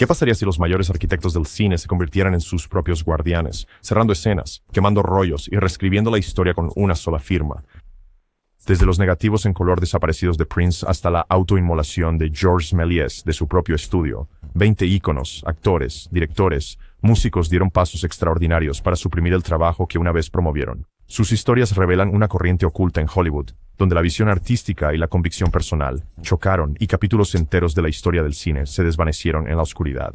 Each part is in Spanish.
¿Qué pasaría si los mayores arquitectos del cine se convirtieran en sus propios guardianes, cerrando escenas, quemando rollos y reescribiendo la historia con una sola firma? Desde los negativos en color desaparecidos de Prince hasta la autoinmolación de Georges Méliès de su propio estudio, 20 íconos, actores, directores, músicos dieron pasos extraordinarios para suprimir el trabajo que una vez promovieron. Sus historias revelan una corriente oculta en Hollywood, donde la visión artística y la convicción personal chocaron y capítulos enteros de la historia del cine se desvanecieron en la oscuridad.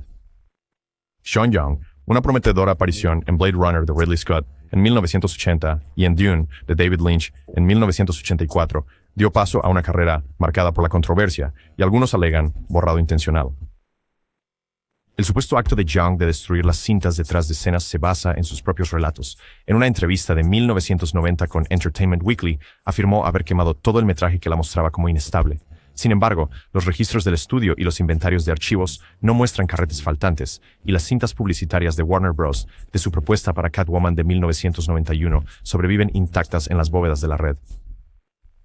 Sean Young, una prometedora aparición en Blade Runner de Ridley Scott en 1980 y en Dune de David Lynch en 1984, dio paso a una carrera marcada por la controversia y algunos alegan borrado intencional. El supuesto acto de Young de destruir las cintas detrás de escenas se basa en sus propios relatos. En una entrevista de 1990 con Entertainment Weekly, afirmó haber quemado todo el metraje que la mostraba como inestable. Sin embargo, los registros del estudio y los inventarios de archivos no muestran carretes faltantes, y las cintas publicitarias de Warner Bros. De su propuesta para Catwoman de 1991 sobreviven intactas en las bóvedas de la red.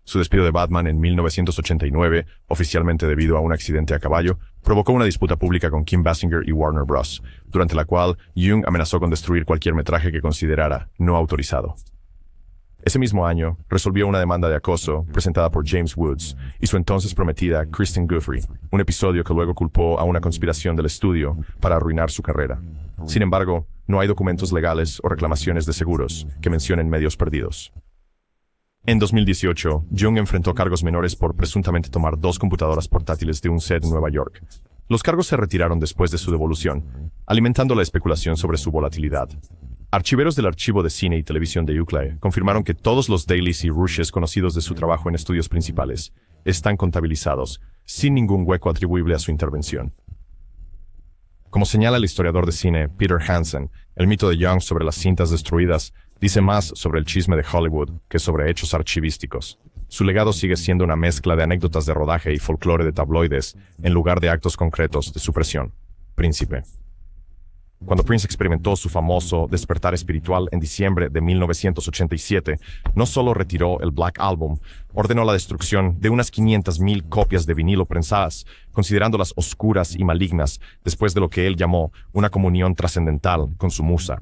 Su despido de Batman en 1989, oficialmente debido a un accidente a caballo, provocó una disputa pública con Kim Basinger y Warner Bros., durante la cual Young amenazó con destruir cualquier metraje que considerara no autorizado. Ese mismo año, resolvió una demanda de acoso presentada por James Woods y su entonces prometida Kristen Guthrie, un episodio que luego culpó a una conspiración del estudio para arruinar su carrera. Sin embargo, no hay documentos legales o reclamaciones de seguros que mencionen medios perdidos. En 2018, Young enfrentó cargos menores por presuntamente tomar 2 computadoras portátiles de un set en Nueva York. Los cargos se retiraron después de su devolución, alimentando la especulación sobre su volatilidad. Archiveros del Archivo de Cine y Televisión de UCLA confirmaron que todos los dailies y rushes conocidos de su trabajo en estudios principales están contabilizados, sin ningún hueco atribuible a su intervención. Como señala el historiador de cine Peter Hansen, el mito de Young sobre las cintas destruidas dice más sobre el chisme de Hollywood que sobre hechos archivísticos. Su legado sigue siendo una mezcla de anécdotas de rodaje y folclore de tabloides, en lugar de actos concretos de supresión. Príncipe. Cuando Prince experimentó su famoso despertar espiritual en diciembre de 1987, no solo retiró el Black Album, ordenó la destrucción de unas 500,000 copias de vinilo prensadas, considerándolas oscuras y malignas, después de lo que él llamó una comunión trascendental con su musa.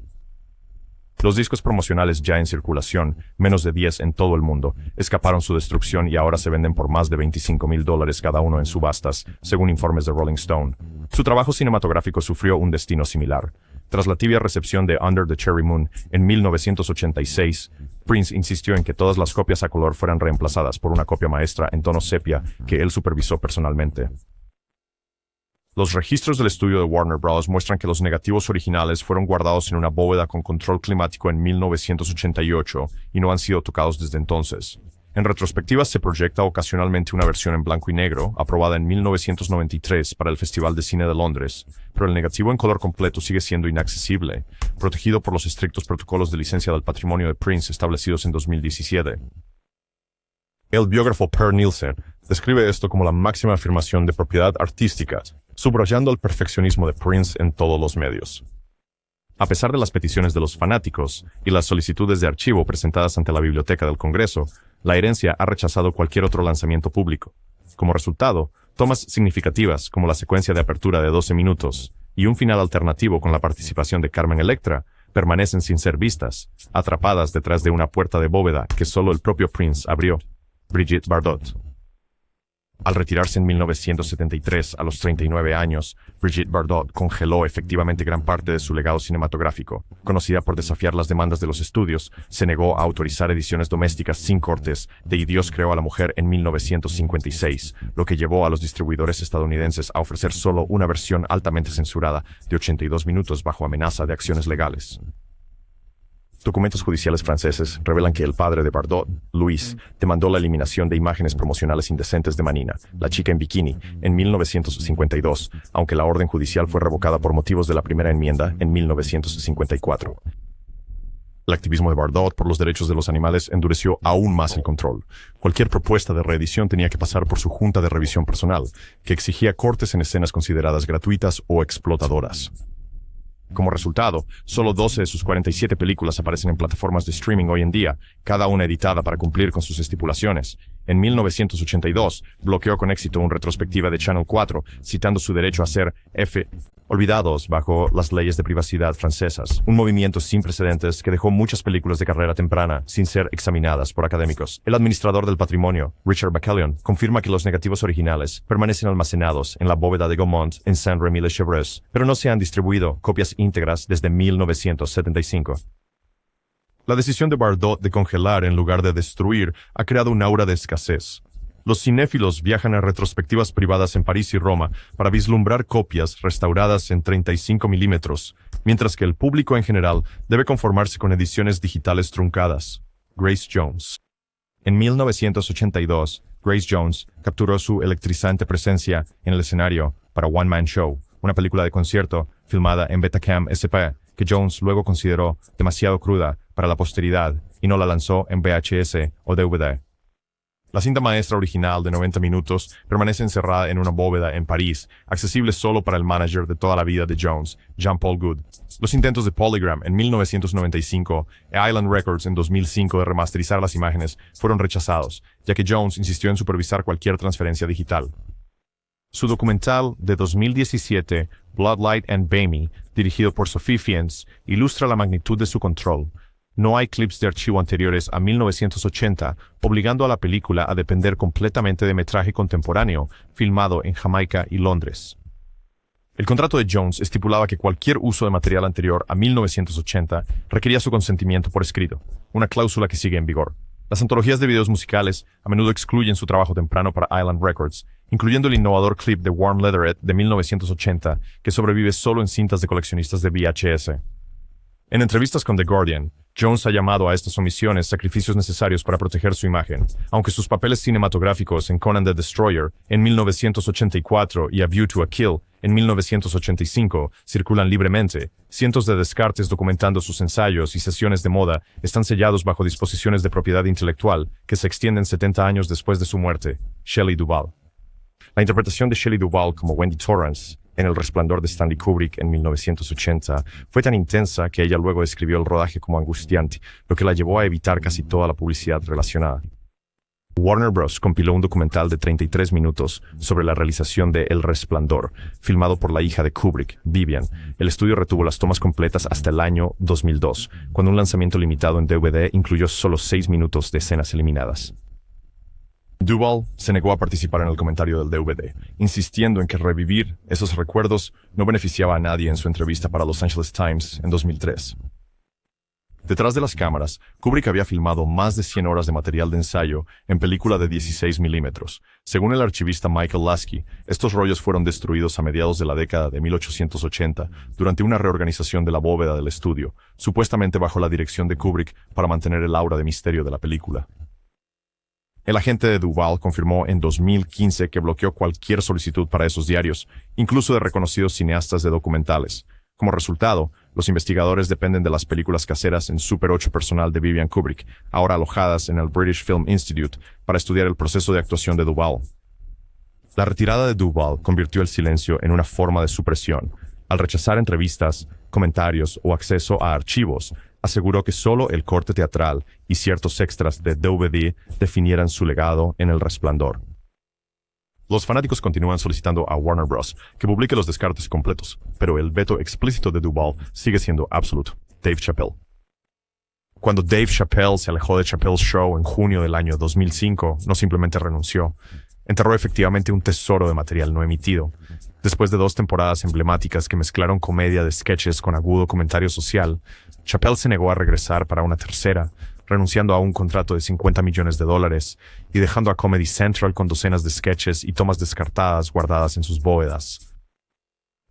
Los discos promocionales ya en circulación, menos de 10 en todo el mundo, escaparon su destrucción y ahora se venden por más de $25,000 cada uno en subastas, según informes de Rolling Stone. Su trabajo cinematográfico sufrió un destino similar. Tras la tibia recepción de Under the Cherry Moon en 1986, Prince insistió en que todas las copias a color fueran reemplazadas por una copia maestra en tono sepia que él supervisó personalmente. Los registros del estudio de Warner Bros. Muestran que los negativos originales fueron guardados en una bóveda con control climático en 1988 y no han sido tocados desde entonces. En retrospectiva se proyecta ocasionalmente una versión en blanco y negro, aprobada en 1993 para el Festival de Cine de Londres, pero el negativo en color completo sigue siendo inaccesible, protegido por los estrictos protocolos de licencia del patrimonio de Prince establecidos en 2017. El biógrafo Per Nielsen describe esto como la máxima afirmación de propiedad artística, subrayando el perfeccionismo de Prince en todos los medios. A pesar de las peticiones de los fanáticos y las solicitudes de archivo presentadas ante la Biblioteca del Congreso, la herencia ha rechazado cualquier otro lanzamiento público. Como resultado, tomas significativas como la secuencia de apertura de 12 minutos y un final alternativo con la participación de Carmen Electra permanecen sin ser vistas, atrapadas detrás de una puerta de bóveda que solo el propio Prince abrió. Brigitte Bardot. Al retirarse en 1973 a los 39 años, Brigitte Bardot congeló efectivamente gran parte de su legado cinematográfico. Conocida por desafiar las demandas de los estudios, se negó a autorizar ediciones domésticas sin cortes de Y Dios creó a la mujer en 1956, lo que llevó a los distribuidores estadounidenses a ofrecer solo una versión altamente censurada de 82 minutos bajo amenaza de acciones legales. Documentos judiciales franceses revelan que el padre de Bardot, Louis, demandó la eliminación de imágenes promocionales indecentes de Manina, la chica en bikini, en 1952, aunque la orden judicial fue revocada por motivos de la primera enmienda en 1954. El activismo de Bardot por los derechos de los animales endureció aún más el control. Cualquier propuesta de reedición tenía que pasar por su junta de revisión personal, que exigía cortes en escenas consideradas gratuitas o explotadoras. Como resultado, solo 12 de sus 47 películas aparecen en plataformas de streaming hoy en día, cada una editada para cumplir con sus estipulaciones, en 1982, bloqueó con éxito una retrospectiva de Channel 4, citando su derecho a ser olvidados bajo las leyes de privacidad francesas, un movimiento sin precedentes que dejó muchas películas de carrera temprana sin ser examinadas por académicos. El administrador del patrimonio, Richard Bacallion, confirma que los negativos originales permanecen almacenados en la bóveda de Gaumont en Saint-Rémy-lès-Chevreuse, pero no se han distribuido copias íntegras desde 1975. La decisión de Bardot de congelar en lugar de destruir ha creado un aura de escasez. Los cinéfilos viajan a retrospectivas privadas en París y Roma para vislumbrar copias restauradas en 35 milímetros, mientras que el público en general debe conformarse con ediciones digitales truncadas. Grace Jones. En 1982, Grace Jones capturó su electrizante presencia en el escenario para One Man Show, una película de concierto filmada en Betacam SP, que Jones luego consideró demasiado cruda para la posteridad y no la lanzó en VHS o DVD. La cinta maestra original de 90 minutos permanece encerrada en una bóveda en París, accesible solo para el manager de toda la vida de Jones, Jean-Paul Goud. Los intentos de Polygram en 1995 e Island Records en 2005 de remasterizar las imágenes fueron rechazados, ya que Jones insistió en supervisar cualquier transferencia digital. Su documental de 2017, Bloodlight and Bamey, dirigido por Sophie Fiennes, ilustra la magnitud de su control. No hay clips de archivo anteriores a 1980, obligando a la película a depender completamente de metraje contemporáneo, filmado en Jamaica y Londres. El contrato de Jones estipulaba que cualquier uso de material anterior a 1980 requería su consentimiento por escrito, una cláusula que sigue en vigor. Las antologías de videos musicales a menudo excluyen su trabajo temprano para Island Records, incluyendo el innovador clip de Warm Leatherette de 1980, que sobrevive solo en cintas de coleccionistas de VHS. En entrevistas con The Guardian, Jones ha llamado a estas omisiones sacrificios necesarios para proteger su imagen, aunque sus papeles cinematográficos en Conan the Destroyer en 1984 y A View to a Kill en 1985 circulan libremente. Cientos de descartes documentando sus ensayos y sesiones de moda están sellados bajo disposiciones de propiedad intelectual que se extienden 70 años después de su muerte. Shelley Duvall. La interpretación de Shelley Duvall como Wendy Torrance en El Resplandor de Stanley Kubrick en 1980 fue tan intensa que ella luego describió el rodaje como angustiante, lo que la llevó a evitar casi toda la publicidad relacionada. Warner Bros. Compiló un documental de 33 minutos sobre la realización de El Resplandor, filmado por la hija de Kubrick, Vivian. El estudio retuvo las tomas completas hasta el año 2002, cuando un lanzamiento limitado en DVD incluyó solo 6 minutos de escenas eliminadas. Duvall se negó a participar en el comentario del DVD, insistiendo en que revivir esos recuerdos no beneficiaba a nadie en su entrevista para Los Angeles Times en 2003. Detrás de las cámaras, Kubrick había filmado más de 100 horas de material de ensayo en película de 16 milímetros. Según el archivista Michael Lasky, estos rollos fueron destruidos a mediados de la década de 1880 durante una reorganización de la bóveda del estudio, supuestamente bajo la dirección de Kubrick para mantener el aura de misterio de la película. El agente de Duvall confirmó en 2015 que bloqueó cualquier solicitud para esos diarios, incluso de reconocidos cineastas de documentales. Como resultado, los investigadores dependen de las películas caseras en Super 8 personal de Vivian Kubrick, ahora alojadas en el British Film Institute, para estudiar el proceso de actuación de Duvall. La retirada de Duvall convirtió el silencio en una forma de supresión. Al rechazar entrevistas, comentarios o acceso a archivos, aseguró que solo el corte teatral y ciertos extras de DVD definieran su legado en El Resplandor. Los fanáticos continúan solicitando a Warner Bros. Que publique los descartes completos, pero el veto explícito de Duvall sigue siendo absoluto. Dave Chappelle. Cuando Dave Chappelle se alejó de Chappelle's Show en junio del año 2005, no simplemente renunció. Enterró efectivamente un tesoro de material no emitido. Después de 2 temporadas emblemáticas que mezclaron comedia de sketches con agudo comentario social, Chappelle se negó a regresar para una tercera, renunciando a un contrato de $50 millones y dejando a Comedy Central con docenas de sketches y tomas descartadas guardadas en sus bóvedas.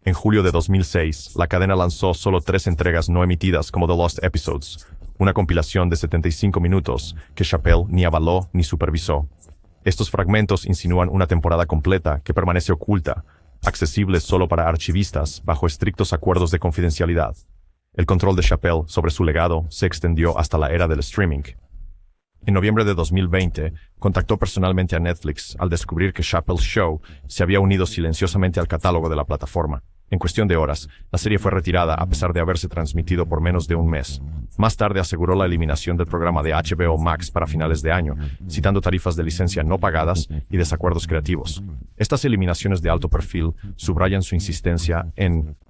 En julio de 2006, la cadena lanzó solo 3 entregas no emitidas como The Lost Episodes, una compilación de 75 minutos que Chappelle ni avaló ni supervisó. Estos fragmentos insinúan una temporada completa que permanece oculta, accesible solo para archivistas bajo estrictos acuerdos de confidencialidad. El control de Chappelle sobre su legado se extendió hasta la era del streaming. En noviembre de 2020, contactó personalmente a Netflix al descubrir que Chappelle's Show se había unido silenciosamente al catálogo de la plataforma. En cuestión de horas, la serie fue retirada a pesar de haberse transmitido por menos de un mes. Más tarde aseguró la eliminación del programa de HBO Max para finales de año, citando tarifas de licencia no pagadas y desacuerdos creativos. Estas eliminaciones de alto perfil subrayan su insistencia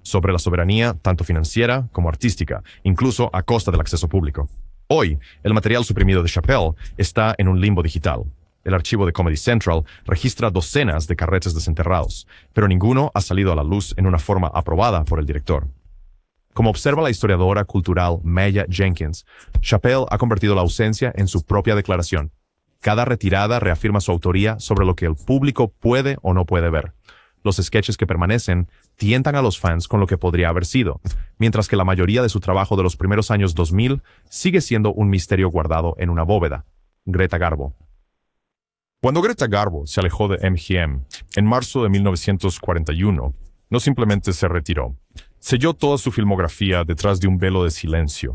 sobre la soberanía tanto financiera como artística, incluso a costa del acceso público. Hoy, el material suprimido de Chappelle está en un limbo digital. El archivo de Comedy Central registra docenas de carretes desenterrados, pero ninguno ha salido a la luz en una forma aprobada por el director. Como observa la historiadora cultural Maya Jenkins, Chappelle ha convertido la ausencia en su propia declaración. Cada retirada reafirma su autoría sobre lo que el público puede o no puede ver. Los sketches que permanecen tientan a los fans con lo que podría haber sido, mientras que la mayoría de su trabajo de los primeros años 2000 sigue siendo un misterio guardado en una bóveda. Greta Garbo. Cuando Greta Garbo se alejó de MGM en marzo de 1941, no simplemente se retiró, selló toda su filmografía detrás de un velo de silencio.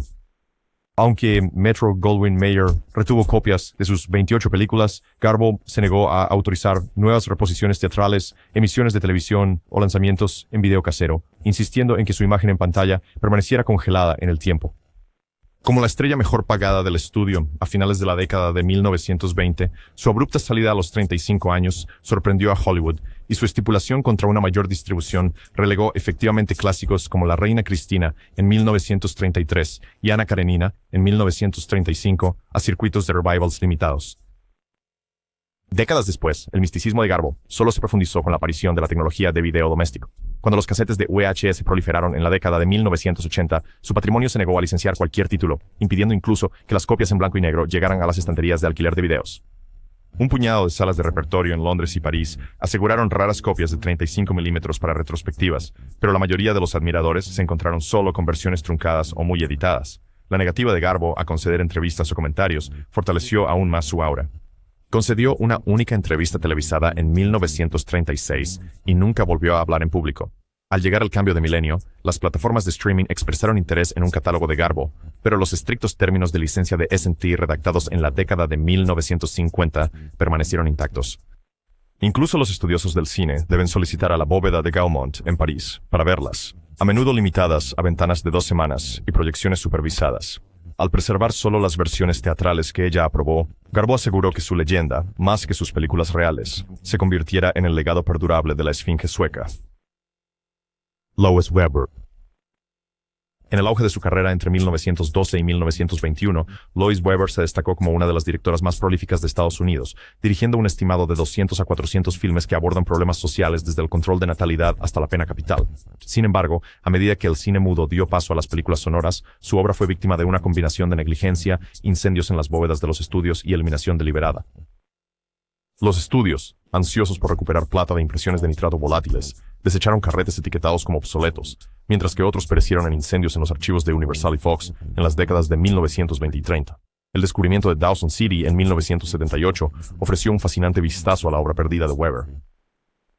Aunque Metro-Goldwyn-Mayer retuvo copias de sus 28 películas, Garbo se negó a autorizar nuevas reposiciones teatrales, emisiones de televisión o lanzamientos en video casero, insistiendo en que su imagen en pantalla permaneciera congelada en el tiempo. Como la estrella mejor pagada del estudio a finales de la década de 1920, su abrupta salida a los 35 años sorprendió a Hollywood y su estipulación contra una mayor distribución relegó efectivamente clásicos como La Reina Cristina en 1933 y Ana Karenina en 1935 a circuitos de revivals limitados. Décadas después, el misticismo de Garbo solo se profundizó con la aparición de la tecnología de video doméstico. Cuando los casetes de VHS proliferaron en la década de 1980, su patrimonio se negó a licenciar cualquier título, impidiendo incluso que las copias en blanco y negro llegaran a las estanterías de alquiler de videos. Un puñado de salas de repertorio en Londres y París aseguraron raras copias de 35 milímetros para retrospectivas, pero la mayoría de los admiradores se encontraron solo con versiones truncadas o muy editadas. La negativa de Garbo a conceder entrevistas o comentarios fortaleció aún más su aura. Concedió una única entrevista televisada en 1936 y nunca volvió a hablar en público. Al llegar el cambio de milenio, las plataformas de streaming expresaron interés en un catálogo de Garbo, pero los estrictos términos de licencia de S&T redactados en la década de 1950 permanecieron intactos. Incluso los estudiosos del cine deben solicitar a la bóveda de Gaumont en París para verlas, a menudo limitadas a ventanas de 2 semanas y proyecciones supervisadas. Al preservar solo las versiones teatrales que ella aprobó, Garbo aseguró que su leyenda, más que sus películas reales, se convirtiera en el legado perdurable de la esfinge sueca. Lois Weber. En el auge de su carrera entre 1912 y 1921, Lois Weber se destacó como una de las directoras más prolíficas de Estados Unidos, dirigiendo un estimado de 200 a 400 filmes que abordan problemas sociales desde el control de natalidad hasta la pena capital. Sin embargo, a medida que el cine mudo dio paso a las películas sonoras, su obra fue víctima de una combinación de negligencia, incendios en las bóvedas de los estudios y eliminación deliberada. Los estudios, ansiosos por recuperar plata de impresiones de nitrato volátiles, desecharon carretes etiquetados como obsoletos, mientras que otros perecieron en incendios en los archivos de Universal y Fox en las décadas de 1920 y 30. El descubrimiento de Dawson City en 1978 ofreció un fascinante vistazo a la obra perdida de Weber.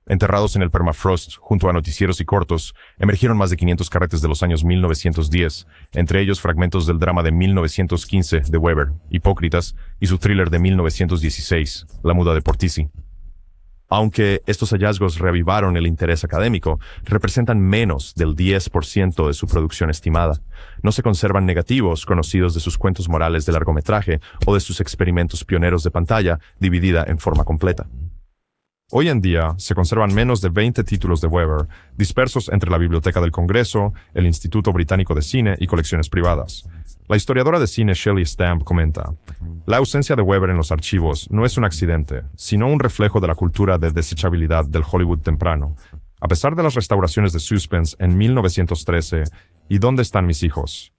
Enterrados en el permafrost, junto a noticieros y cortos, emergieron más de 500 carretes de los años 1910, entre ellos fragmentos del drama de 1915 de Weber, Hipócritas, y su thriller de 1916, La muda de Portici. Aunque estos hallazgos reavivaron el interés académico, representan menos del 10% de su producción estimada. No se conservan negativos conocidos de sus cuentos morales de largometraje o de sus experimentos pioneros de pantalla, dividida en forma completa. Hoy en día se conservan menos de 20 títulos de Weber, dispersos entre la Biblioteca del Congreso, el Instituto Británico de Cine y colecciones privadas. La historiadora de cine Shelley Stamp comenta: la ausencia de Weber en los archivos no es un accidente, sino un reflejo de la cultura de desechabilidad del Hollywood temprano. A pesar de las restauraciones de Suspense en 1913, ¿y dónde están mis hijos?,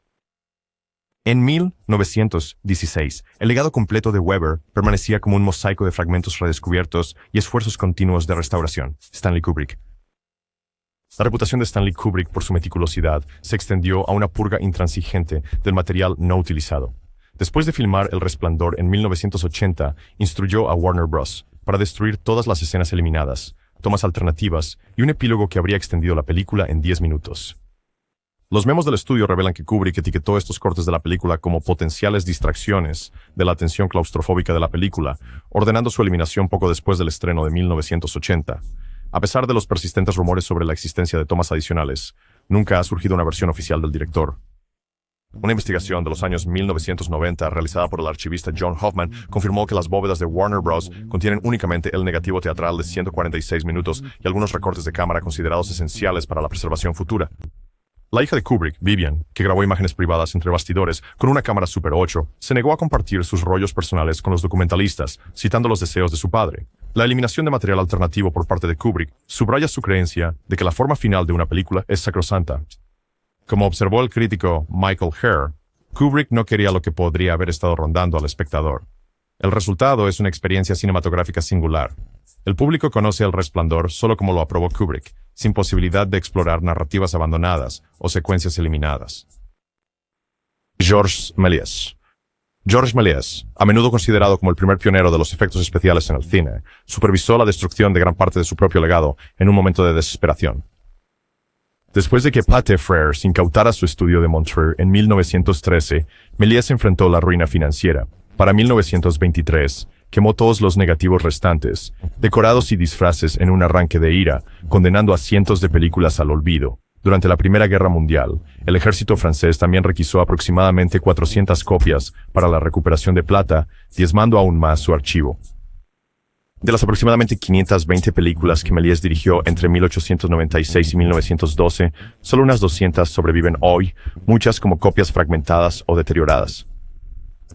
en 1916, el legado completo de Weber permanecía como un mosaico de fragmentos redescubiertos y esfuerzos continuos de restauración. Stanley Kubrick. La reputación de Stanley Kubrick por su meticulosidad se extendió a una purga intransigente del material no utilizado. Después de filmar El Resplandor en 1980, instruyó a Warner Bros. Para destruir todas las escenas eliminadas, tomas alternativas y un epílogo que habría extendido la película en 10 minutos. Los memos del estudio revelan que Kubrick etiquetó estos cortes de la película como potenciales distracciones de la atención claustrofóbica de la película, ordenando su eliminación poco después del estreno de 1980. A pesar de los persistentes rumores sobre la existencia de tomas adicionales, nunca ha surgido una versión oficial del director. Una investigación de los años 1990 realizada por el archivista John Hoffman confirmó que las bóvedas de Warner Bros. Contienen únicamente el negativo teatral de 146 minutos y algunos recortes de cámara considerados esenciales para la preservación futura. La hija de Kubrick, Vivian, que grabó imágenes privadas entre bastidores con una cámara Super 8, se negó a compartir sus rollos personales con los documentalistas, citando los deseos de su padre. La eliminación de material alternativo por parte de Kubrick subraya su creencia de que la forma final de una película es sacrosanta. Como observó el crítico Michael Herr, Kubrick no quería lo que podría haber estado rondando al espectador. El resultado es una experiencia cinematográfica singular. El público conoce El Resplandor solo como lo aprobó Kubrick, sin posibilidad de explorar narrativas abandonadas o secuencias eliminadas. Georges Méliès. Georges Méliès, a menudo considerado como el primer pionero de los efectos especiales en el cine, supervisó la destrucción de gran parte de su propio legado en un momento de desesperación. Después de que Pathé Frères incautara su estudio de Montreux en 1913, Méliès enfrentó la ruina financiera. Para 1923, quemó todos los negativos restantes, decorados y disfraces en un arranque de ira, condenando a cientos de películas al olvido. Durante la Primera Guerra Mundial, el ejército francés también requisó aproximadamente 400 copias para la recuperación de plata, diezmando aún más su archivo. De las aproximadamente 520 películas que Méliès dirigió entre 1896 y 1912, solo unas 200 sobreviven hoy, muchas como copias fragmentadas o deterioradas.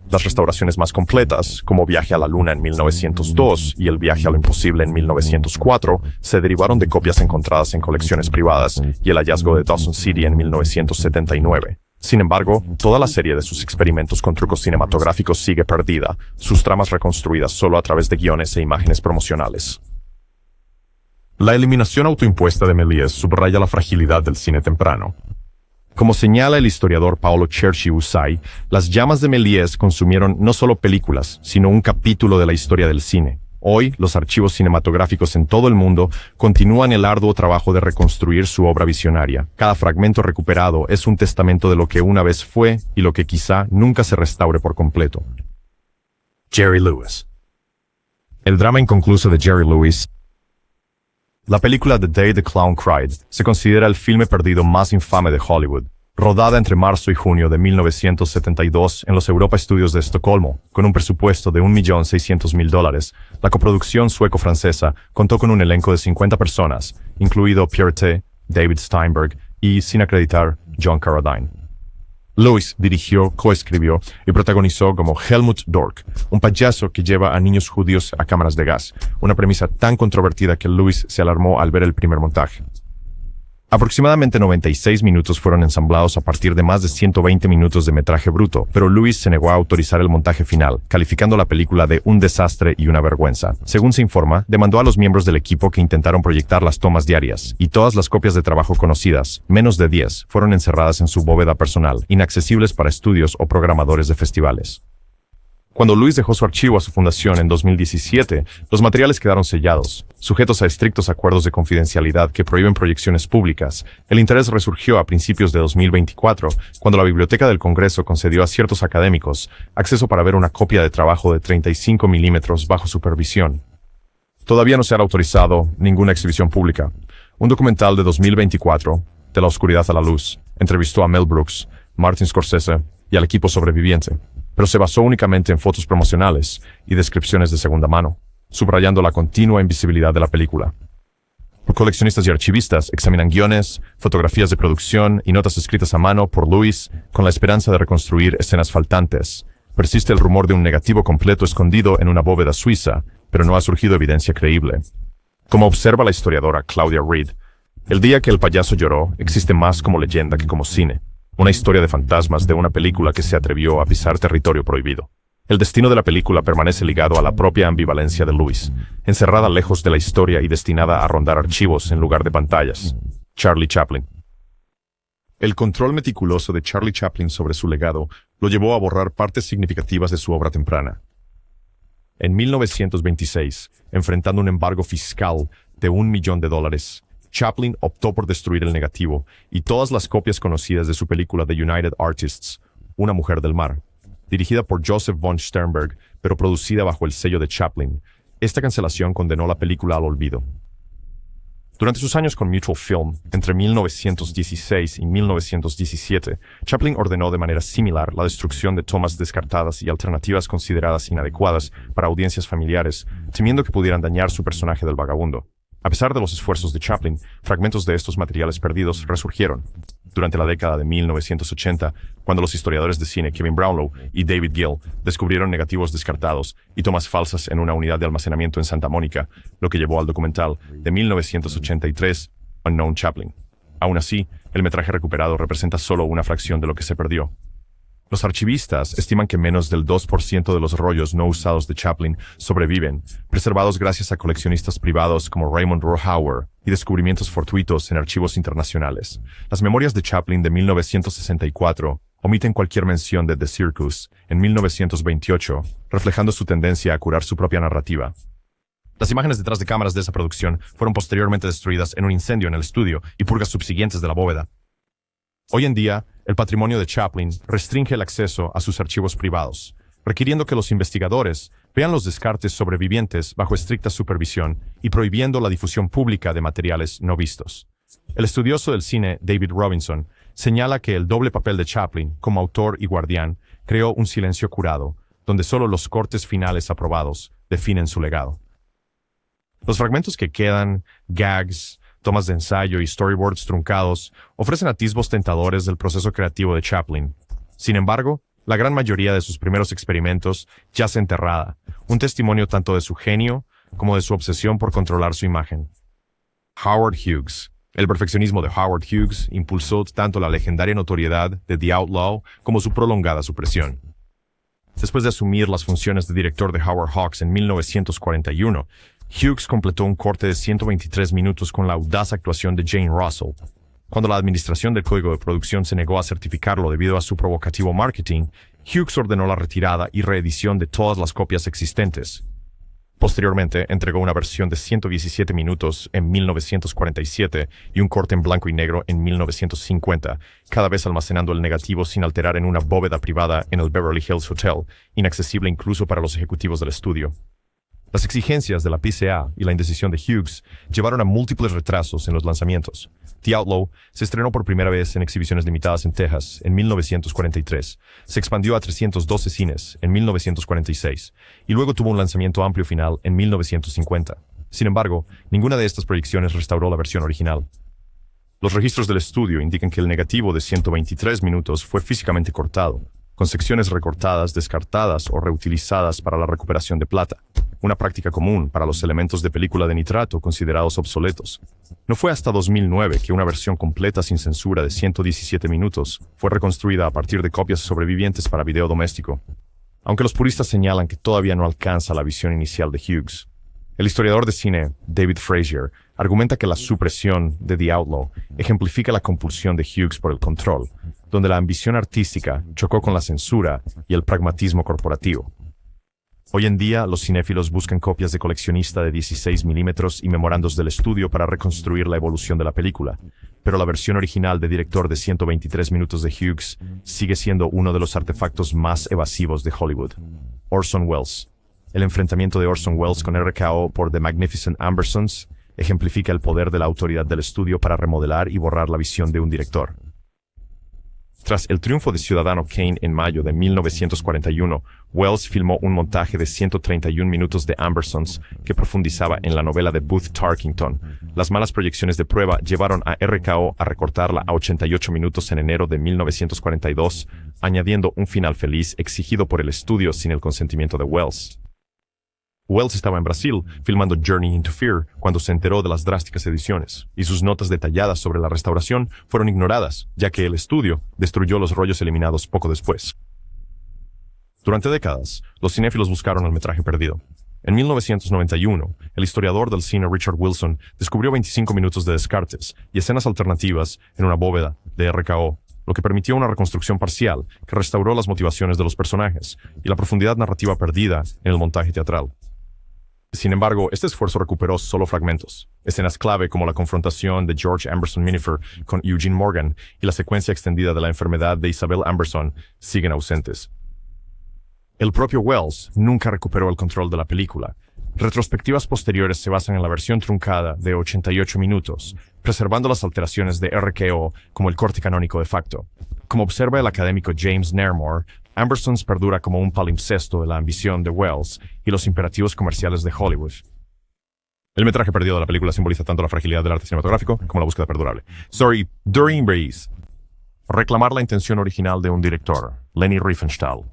Las restauraciones más completas, como Viaje a la Luna en 1902 y El Viaje a lo Imposible en 1904, se derivaron de copias encontradas en colecciones privadas y el hallazgo de Dawson City en 1979. Sin embargo, toda la serie de sus experimentos con trucos cinematográficos sigue perdida, sus tramas reconstruidas solo a través de guiones e imágenes promocionales. La eliminación autoimpuesta de Méliès subraya la fragilidad del cine temprano. Como señala el historiador Paolo Cerci-Usai, las llamas de Méliès consumieron no solo películas, sino un capítulo de la historia del cine. Hoy, los archivos cinematográficos en todo el mundo continúan el arduo trabajo de reconstruir su obra visionaria. Cada fragmento recuperado es un testamento de lo que una vez fue y lo que quizá nunca se restaure por completo. Jerry Lewis. El drama inconcluso de Jerry Lewis. La película The Day the Clown Cried se considera el filme perdido más infame de Hollywood. Rodada entre marzo y junio de 1972 en los Europa Studios de Estocolmo, con un presupuesto de $1.600.000, la coproducción sueco-francesa contó con un elenco de 50 personas, incluido Pierre T., David Steinberg y, sin acreditar, John Carradine. Lewis dirigió, coescribió y protagonizó como Helmut Dork, un payaso que lleva a niños judíos a cámaras de gas, una premisa tan controvertida que Lewis se alarmó al ver el primer montaje. Aproximadamente 96 minutos fueron ensamblados a partir de más de 120 minutos de metraje bruto, pero Lewis se negó a autorizar el montaje final, calificando la película de un desastre y una vergüenza. Según se informa, demandó a los miembros del equipo que intentaron proyectar las tomas diarias, y todas las copias de trabajo conocidas, menos de 10, fueron encerradas en su bóveda personal, inaccesibles para estudios o programadores de festivales. Cuando Lewis dejó su archivo a su fundación en 2017, los materiales quedaron sellados, sujetos a estrictos acuerdos de confidencialidad que prohíben proyecciones públicas. El interés resurgió a principios de 2024, cuando la Biblioteca del Congreso concedió a ciertos académicos acceso para ver una copia de trabajo de 35 milímetros bajo supervisión. Todavía no se ha autorizado ninguna exhibición pública. Un documental de 2024, De la oscuridad a la luz, entrevistó a Mel Brooks, Martin Scorsese y al equipo sobreviviente, pero se basó únicamente en fotos promocionales y descripciones de segunda mano, subrayando la continua invisibilidad de la película. Coleccionistas y archivistas examinan guiones, fotografías de producción y notas escritas a mano por Lewis con la esperanza de reconstruir escenas faltantes. Persiste el rumor de un negativo completo escondido en una bóveda suiza, pero no ha surgido evidencia creíble. Como observa la historiadora Claudia Reed, el día que el payaso lloró existe más como leyenda que como cine. Una historia de fantasmas de una película que se atrevió a pisar territorio prohibido. El destino de la película permanece ligado a la propia ambivalencia de Lewis, encerrada lejos de la historia y destinada a rondar archivos en lugar de pantallas. Charlie Chaplin. El control meticuloso de Charlie Chaplin sobre su legado lo llevó a borrar partes significativas de su obra temprana. En 1926, enfrentando un embargo fiscal de $1 millón, Chaplin optó por destruir el negativo y todas las copias conocidas de su película The United Artists, Una mujer del mar, dirigida por Joseph von Sternberg, pero producida bajo el sello de Chaplin. Esta cancelación condenó la película al olvido. Durante sus años con Mutual Film, entre 1916 y 1917, Chaplin ordenó de manera similar la destrucción de tomas descartadas y alternativas consideradas inadecuadas para audiencias familiares, temiendo que pudieran dañar su personaje del vagabundo. A pesar de los esfuerzos de Chaplin, fragmentos de estos materiales perdidos resurgieron. Durante la década de 1980, cuando los historiadores de cine Kevin Brownlow y David Gill descubrieron negativos descartados y tomas falsas en una unidad de almacenamiento en Santa Mónica, lo que llevó al documental de 1983, Unknown Chaplin. Aún así, el metraje recuperado representa solo una fracción de lo que se perdió. Los archivistas estiman que menos del 2% de los rollos no usados de Chaplin sobreviven, preservados gracias a coleccionistas privados como Raymond Rohauer y descubrimientos fortuitos en archivos internacionales. Las memorias de Chaplin de 1964 omiten cualquier mención de The Circus en 1928, reflejando su tendencia a curar su propia narrativa. Las imágenes detrás de cámaras de esa producción fueron posteriormente destruidas en un incendio en el estudio y purgas subsiguientes de la bóveda. Hoy en día, el patrimonio de Chaplin restringe el acceso a sus archivos privados, requiriendo que los investigadores vean los descartes sobrevivientes bajo estricta supervisión y prohibiendo la difusión pública de materiales no vistos. El estudioso del cine David Robinson señala que el doble papel de Chaplin como autor y guardián creó un silencio curado, donde solo los cortes finales aprobados definen su legado. Los fragmentos que quedan, gags, tomas de ensayo y storyboards truncados ofrecen atisbos tentadores del proceso creativo de Chaplin. Sin embargo, la gran mayoría de sus primeros experimentos yace enterrada, un testimonio tanto de su genio como de su obsesión por controlar su imagen. Howard Hughes. El perfeccionismo de Howard Hughes impulsó tanto la legendaria notoriedad de The Outlaw como su prolongada supresión. Después de asumir las funciones de director de Howard Hawks en 1941, Hughes completó un corte de 123 minutos con la audaz actuación de Jane Russell. Cuando la administración del código de producción se negó a certificarlo debido a su provocativo marketing, Hughes ordenó la retirada y reedición de todas las copias existentes. Posteriormente, entregó una versión de 117 minutos en 1947 y un corte en blanco y negro en 1950, cada vez almacenando el negativo sin alterar en una bóveda privada en el Beverly Hills Hotel, inaccesible incluso para los ejecutivos del estudio. Las exigencias de la PCA y la indecisión de Hughes llevaron a múltiples retrasos en los lanzamientos. The Outlaw se estrenó por primera vez en exhibiciones limitadas en Texas en 1943, se expandió a 312 cines en 1946 y luego tuvo un lanzamiento amplio final en 1950. Sin embargo, ninguna de estas proyecciones restauró la versión original. Los registros del estudio indican que el negativo de 123 minutos fue físicamente cortado, con secciones recortadas, descartadas o reutilizadas para la recuperación de plata, una práctica común para los elementos de película de nitrato considerados obsoletos. No fue hasta 2009 que una versión completa sin censura de 117 minutos fue reconstruida a partir de copias sobrevivientes para video doméstico. Aunque los puristas señalan que todavía no alcanza la visión inicial de Hughes, el historiador de cine David Frazier argumenta que la supresión de The Outlaw ejemplifica la compulsión de Hughes por el control, donde la ambición artística chocó con la censura y el pragmatismo corporativo. Hoy en día, los cinéfilos buscan copias de coleccionista de 16 milímetros y memorandos del estudio para reconstruir la evolución de la película, pero la versión original de director de 123 minutos de Hughes sigue siendo uno de los artefactos más evasivos de Hollywood. Orson Welles. El enfrentamiento de Orson Welles con RKO por The Magnificent Ambersons ejemplifica el poder de la autoridad del estudio para remodelar y borrar la visión de un director. Tras el triunfo de Ciudadano Kane en mayo de 1941, Welles filmó un montaje de 131 minutos de Ambersons que profundizaba en la novela de Booth Tarkington. Las malas proyecciones de prueba llevaron a RKO a recortarla a 88 minutos en enero de 1942, añadiendo un final feliz exigido por el estudio sin el consentimiento de Welles. Welles estaba en Brasil filmando Journey into Fear cuando se enteró de las drásticas ediciones, y sus notas detalladas sobre la restauración fueron ignoradas, ya que el estudio destruyó los rollos eliminados poco después. Durante décadas, los cinéfilos buscaron el metraje perdido. En 1991, el historiador del cine Richard Wilson descubrió 25 minutos de descartes y escenas alternativas en una bóveda de RKO, lo que permitió una reconstrucción parcial que restauró las motivaciones de los personajes y la profundidad narrativa perdida en el montaje teatral. Sin embargo, este esfuerzo recuperó solo fragmentos. Escenas clave como la confrontación de George Amberson Minifer con Eugene Morgan y la secuencia extendida de la enfermedad de Isabel Amberson siguen ausentes. El propio Welles nunca recuperó el control de la película, Retrospectivas posteriores se basan en la versión truncada de 88 minutos, preservando las alteraciones de RKO como el corte canónico de facto. Como observa el académico James Nairmore, Ambersons perdura como un palimpsesto de la ambición de Wells y los imperativos comerciales de Hollywood. El metraje perdido de la película simboliza tanto la fragilidad del arte cinematográfico como la búsqueda perdurable. Story During Breeze. Reclamar la intención original de un director, Leni Riefenstahl.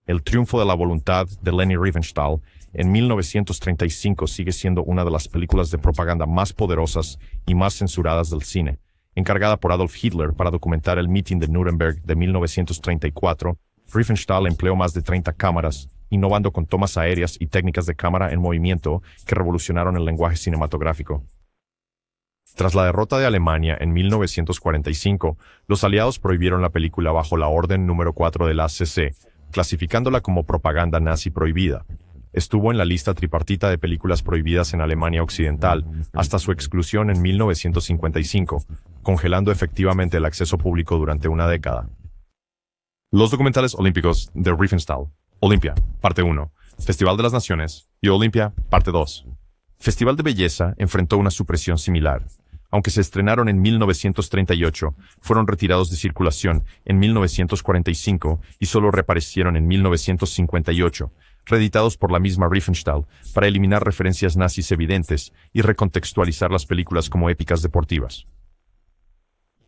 El triunfo de la voluntad de Leni Riefenstahl en 1935 sigue siendo una de las películas de propaganda más poderosas y más censuradas del cine. Encargada por Adolf Hitler para documentar el mitin de Nuremberg de 1934, Riefenstahl empleó más de 30 cámaras, innovando con tomas aéreas y técnicas de cámara en movimiento que revolucionaron el lenguaje cinematográfico. Tras la derrota de Alemania en 1945, los aliados prohibieron la película bajo la Orden número 4 del ACC, clasificándola como propaganda nazi prohibida. Estuvo en la lista tripartita de películas prohibidas en Alemania Occidental hasta su exclusión en 1955, congelando efectivamente el acceso público durante una década. Los documentales olímpicos de Riefenstahl. Olimpia, parte 1. Festival de las Naciones y Olimpia, parte 2. Festival de Belleza enfrentó una supresión similar. Aunque se estrenaron en 1938, fueron retirados de circulación en 1945 y solo reaparecieron en 1958, reeditados por la misma Riefenstahl para eliminar referencias nazis evidentes y recontextualizar las películas como épicas deportivas.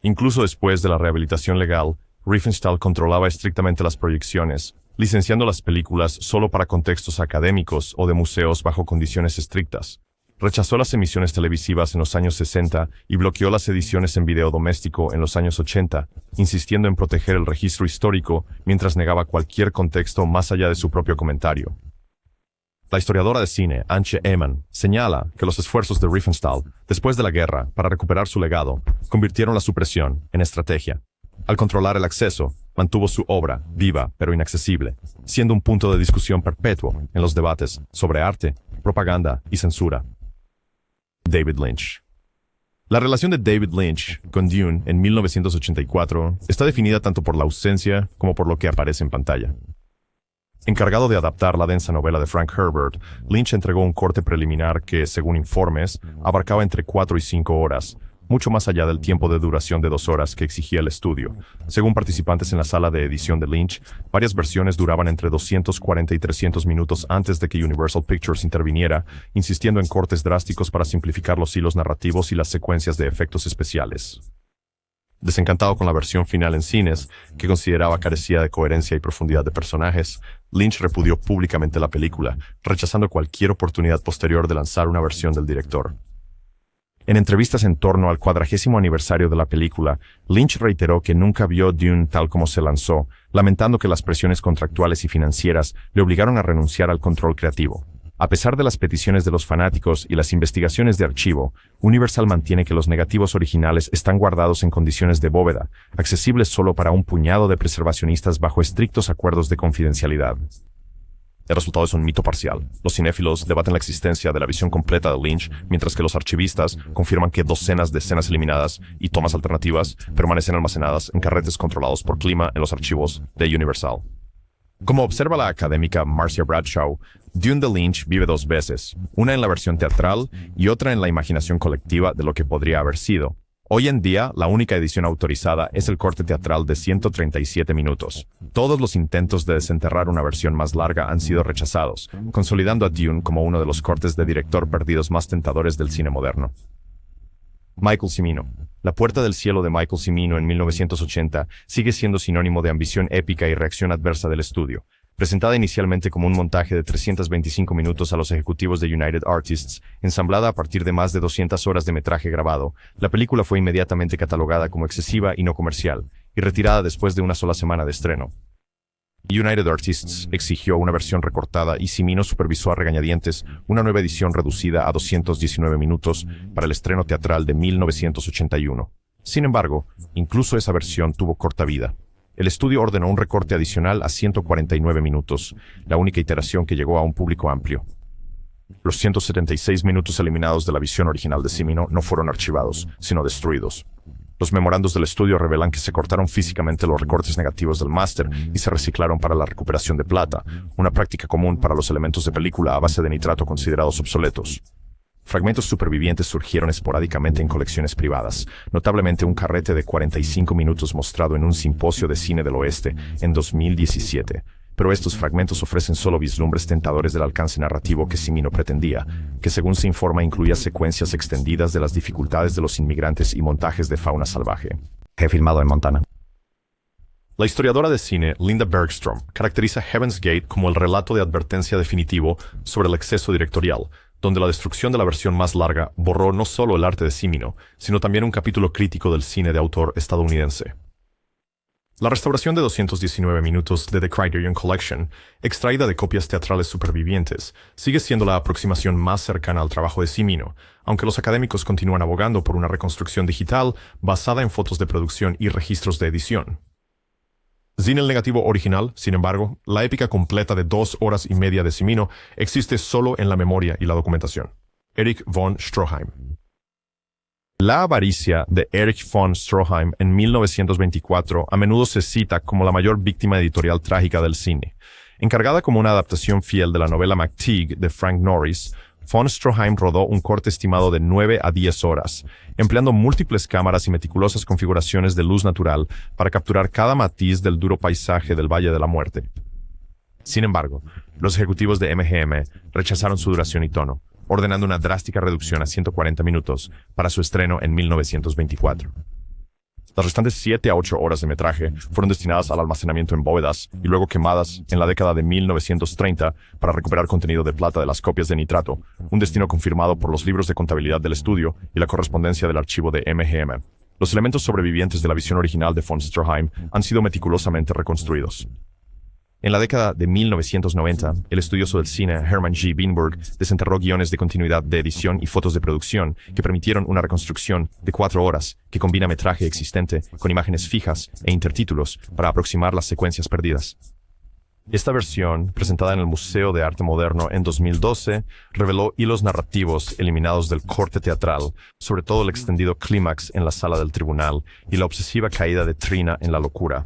Incluso después de la rehabilitación legal, Riefenstahl controlaba estrictamente las proyecciones, licenciando las películas solo para contextos académicos o de museos bajo condiciones estrictas. Rechazó las emisiones televisivas en los años 60 y bloqueó las ediciones en video doméstico en los años 80, insistiendo en proteger el registro histórico mientras negaba cualquier contexto más allá de su propio comentario. La historiadora de cine, Antje Ehmann, señala que los esfuerzos de Riefenstahl, después de la guerra, para recuperar su legado, convirtieron la supresión en estrategia. Al controlar el acceso, mantuvo su obra viva pero inaccesible, siendo un punto de discusión perpetuo en los debates sobre arte, propaganda y censura. David Lynch. La relación de David Lynch con Dune en 1984 está definida tanto por la ausencia como por lo que aparece en pantalla. Encargado de adaptar la densa novela de Frank Herbert, Lynch entregó un corte preliminar que, según informes, abarcaba entre 4 y 5 horas, mucho más allá del tiempo de duración de 2 horas que exigía el estudio. Según participantes en la sala de edición de Lynch, varias versiones duraban entre 240 y 300 minutos antes de que Universal Pictures interviniera, insistiendo en cortes drásticos para simplificar los hilos narrativos y las secuencias de efectos especiales. Desencantado con la versión final en cines, que consideraba carecía de coherencia y profundidad de personajes, Lynch repudió públicamente la película, rechazando cualquier oportunidad posterior de lanzar una versión del director. En entrevistas en torno al 40º aniversario de la película, Lynch reiteró que nunca vio Dune tal como se lanzó, lamentando que las presiones contractuales y financieras le obligaron a renunciar al control creativo. A pesar de las peticiones de los fanáticos y las investigaciones de archivo, Universal mantiene que los negativos originales están guardados en condiciones de bóveda, accesibles solo para un puñado de preservacionistas bajo estrictos acuerdos de confidencialidad. El resultado es un mito parcial. Los cinéfilos debaten la existencia de la visión completa de Lynch, mientras que los archivistas confirman que docenas de escenas eliminadas y tomas alternativas permanecen almacenadas en carretes controlados por clima en los archivos de Universal. Como observa la académica Marcia Bradshaw, Dune de Lynch vive 2 veces, una en la versión teatral y otra en la imaginación colectiva de lo que podría haber sido. Hoy en día, la única edición autorizada es el corte teatral de 137 minutos. Todos los intentos de desenterrar una versión más larga han sido rechazados, consolidando a Dune como uno de los cortes de director perdidos más tentadores del cine moderno. Michael Cimino. La Puerta del Cielo de Michael Cimino en 1980 sigue siendo sinónimo de ambición épica y reacción adversa del estudio. Presentada inicialmente como un montaje de 325 minutos a los ejecutivos de United Artists, ensamblada a partir de más de 200 horas de metraje grabado, la película fue inmediatamente catalogada como excesiva y no comercial, y retirada después de una sola semana de estreno. United Artists exigió una versión recortada y Cimino supervisó a regañadientes una nueva edición reducida a 219 minutos para el estreno teatral de 1981. Sin embargo, incluso esa versión tuvo corta vida. El estudio ordenó un recorte adicional a 149 minutos, la única iteración que llegó a un público amplio. Los 176 minutos eliminados de la visión original de Cimino no fueron archivados, sino destruidos. Los memorandos del estudio revelan que se cortaron físicamente los recortes negativos del máster y se reciclaron para la recuperación de plata, una práctica común para los elementos de película a base de nitrato considerados obsoletos. Fragmentos supervivientes surgieron esporádicamente en colecciones privadas, notablemente un carrete de 45 minutos mostrado en un simposio de cine del oeste en 2017. Pero estos fragmentos ofrecen solo vislumbres tentadores del alcance narrativo que Cimino pretendía, que según se informa incluía secuencias extendidas de las dificultades de los inmigrantes y montajes de fauna salvaje. He filmado en Montana. La historiadora de cine Linda Bergstrom caracteriza Heaven's Gate como el relato de advertencia definitivo sobre el exceso directorial, donde la destrucción de la versión más larga borró no solo el arte de Cimino, sino también un capítulo crítico del cine de autor estadounidense. La restauración de 219 minutos de The Criterion Collection, extraída de copias teatrales supervivientes, sigue siendo la aproximación más cercana al trabajo de Cimino, aunque los académicos continúan abogando por una reconstrucción digital basada en fotos de producción y registros de edición. Sin el negativo original, sin embargo, la épica completa de 2 horas y media de Cimino existe solo en la memoria y la documentación. Erich von Stroheim. La avaricia de Erich von Stroheim en 1924 a menudo se cita como la mayor víctima editorial trágica del cine. Encargada como una adaptación fiel de la novela McTeague de Frank Norris, von Stroheim rodó un corte estimado de 9 a 10 horas, empleando múltiples cámaras y meticulosas configuraciones de luz natural para capturar cada matiz del duro paisaje del Valle de la Muerte. Sin embargo, los ejecutivos de MGM rechazaron su duración y tono, ordenando una drástica reducción a 140 minutos para su estreno en 1924. Las restantes 7 a 8 horas de metraje fueron destinadas al almacenamiento en bóvedas y luego quemadas en la década de 1930 para recuperar contenido de plata de las copias de nitrato, un destino confirmado por los libros de contabilidad del estudio y la correspondencia del archivo de MGM. Los elementos sobrevivientes de la visión original de von Stroheim han sido meticulosamente reconstruidos. En la década de 1990, el estudioso del cine Herman G. Weinberg desenterró guiones de continuidad de edición y fotos de producción que permitieron una reconstrucción de 4 horas que combina metraje existente con imágenes fijas e intertítulos para aproximar las secuencias perdidas. Esta versión, presentada en el Museo de Arte Moderno en 2012, reveló hilos narrativos eliminados del corte teatral, sobre todo el extendido clímax en la sala del tribunal y la obsesiva caída de Trina en la locura.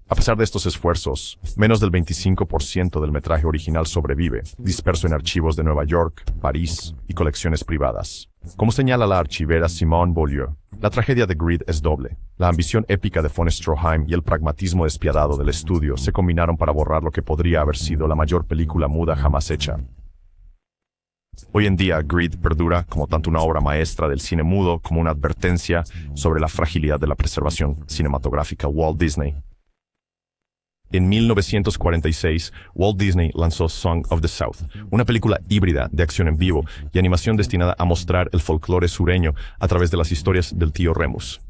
A pesar de estos esfuerzos, menos del 25% del metraje original sobrevive, disperso en archivos de Nueva York, París y colecciones privadas. Como señala la archivera Simone Beaulieu, la tragedia de Greed es doble. La ambición épica de von Stroheim y el pragmatismo despiadado del estudio se combinaron para borrar lo que podría haber sido la mayor película muda jamás hecha. Hoy en día, Greed perdura como tanto una obra maestra del cine mudo como una advertencia sobre la fragilidad de la preservación cinematográfica Walt Disney. En 1946, Walt Disney lanzó Song of the South, una película híbrida de acción en vivo y animación destinada a mostrar el folclore sureño a través de las historias del tío Remus.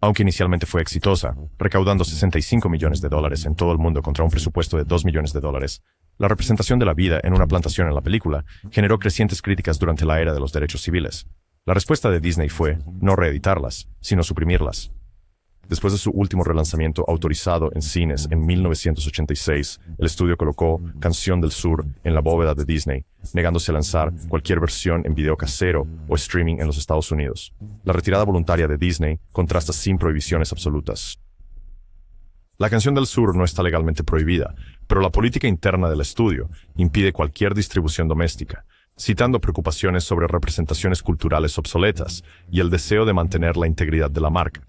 Aunque inicialmente fue exitosa, recaudando $65 millones en todo el mundo contra un presupuesto de $2 millones, la representación de la vida en una plantación en la película generó crecientes críticas durante la era de los derechos civiles. La respuesta de Disney fue no reeditarlas, sino suprimirlas. Después de su último relanzamiento autorizado en cines en 1986, el estudio colocó Canción del Sur en la bóveda de Disney, negándose a lanzar cualquier versión en video casero o streaming en los Estados Unidos. La retirada voluntaria de Disney contrasta sin prohibiciones absolutas. La Canción del Sur no está legalmente prohibida, pero la política interna del estudio impide cualquier distribución doméstica, citando preocupaciones sobre representaciones culturales obsoletas y el deseo de mantener la integridad de la marca.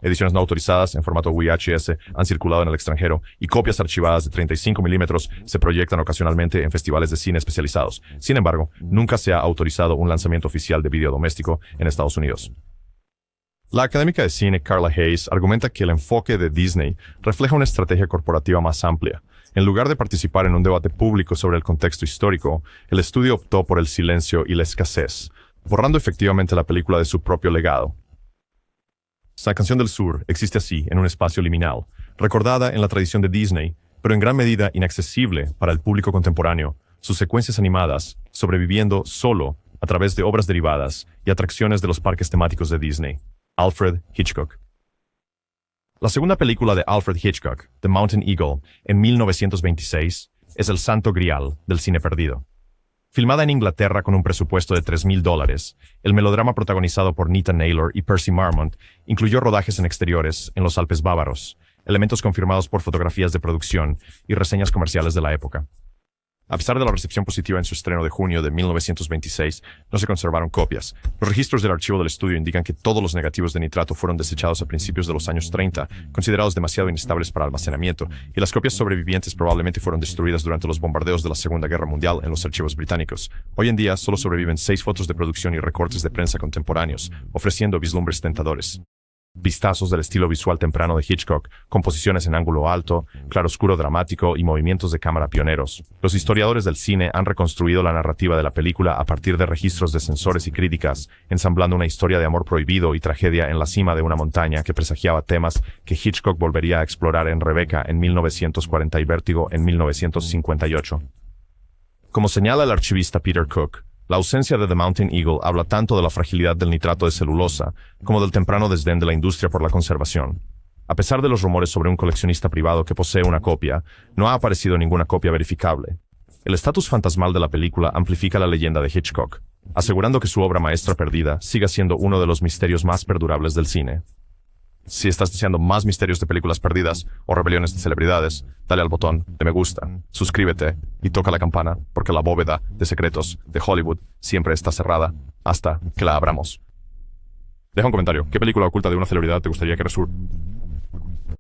Ediciones no autorizadas en formato VHS han circulado en el extranjero y copias archivadas de 35 milímetros se proyectan ocasionalmente en festivales de cine especializados. Sin embargo, nunca se ha autorizado un lanzamiento oficial de vídeo doméstico en Estados Unidos. La académica de cine Carla Hayes argumenta que el enfoque de Disney refleja una estrategia corporativa más amplia. En lugar de participar en un debate público sobre el contexto histórico, el estudio optó por el silencio y la escasez, borrando efectivamente la película de su propio legado. La Canción del Sur existe así en un espacio liminal, recordada en la tradición de Disney, pero en gran medida inaccesible para el público contemporáneo, sus secuencias animadas sobreviviendo solo a través de obras derivadas y atracciones de los parques temáticos de Disney. Alfred Hitchcock. La segunda película de Alfred Hitchcock, The Mountain Eagle, en 1926, es el santo grial del cine perdido. Filmada en Inglaterra con un presupuesto de $3,000, el melodrama protagonizado por Nita Naylor y Percy Marmont incluyó rodajes en exteriores en los Alpes bávaros, elementos confirmados por fotografías de producción y reseñas comerciales de la época. A pesar de la recepción positiva en su estreno de junio de 1926, no se conservaron copias. Los registros del archivo del estudio indican que todos los negativos de nitrato fueron desechados a principios de los años 30, considerados demasiado inestables para almacenamiento, y las copias sobrevivientes probablemente fueron destruidas durante los bombardeos de la Segunda Guerra Mundial en los archivos británicos. Hoy en día solo sobreviven 6 fotos de producción y recortes de prensa contemporáneos, ofreciendo vislumbres tentadores. Vistazos del estilo visual temprano de Hitchcock, composiciones en ángulo alto, claroscuro dramático y movimientos de cámara pioneros. Los historiadores del cine han reconstruido la narrativa de la película a partir de registros de sensores y críticas, ensamblando una historia de amor prohibido y tragedia en la cima de una montaña que presagiaba temas que Hitchcock volvería a explorar en Rebecca en 1940 y Vértigo en 1958. Como señala el archivista Peter Cook, la ausencia de The Mountain Eagle habla tanto de la fragilidad del nitrato de celulosa como del temprano desdén de la industria por la conservación. A pesar de los rumores sobre un coleccionista privado que posee una copia, no ha aparecido ninguna copia verificable. El estatus fantasmal de la película amplifica la leyenda de Hitchcock, asegurando que su obra maestra perdida siga siendo uno de los misterios más perdurables del cine. Si estás deseando más misterios de películas perdidas o rebeliones de celebridades, dale al botón de me gusta, suscríbete y toca la campana porque la bóveda de secretos de Hollywood siempre está cerrada hasta que la abramos. Deja un comentario. ¿Qué película oculta de una celebridad te gustaría que resuelva?